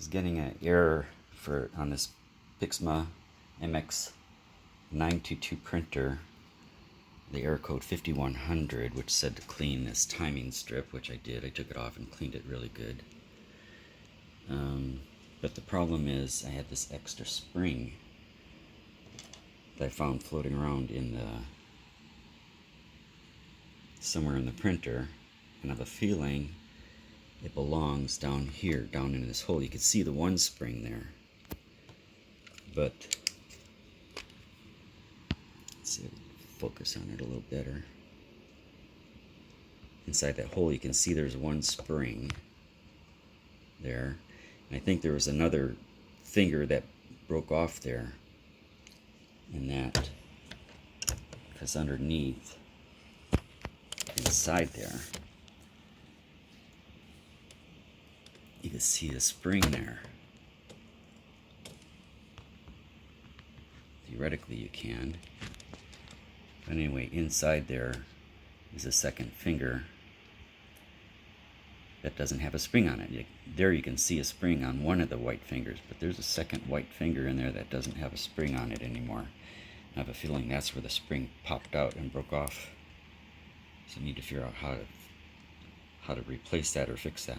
was getting an error on this Pixma MX922 printer, the error code 5100, which said to clean this timing strip, which I did. I took it off and cleaned it really good. But the problem is I had this extra spring that I found floating around in somewhere in the printer, and I have a feeling it belongs down here, down into this hole. You can see the one spring there, but let's see if I can focus on it a little better. Inside that hole you can see there's one spring there, and I think there was another finger that broke off there, and that, because underneath, inside there, you can see the spring there. Theoretically you can. But anyway, inside there is a second finger that doesn't have a spring on it. There you can see a spring on one of the white fingers, but there's a second white finger in there that doesn't have a spring on it anymore. I have a feeling that's where the spring popped out and broke off. So I need to figure out how to replace that or fix that.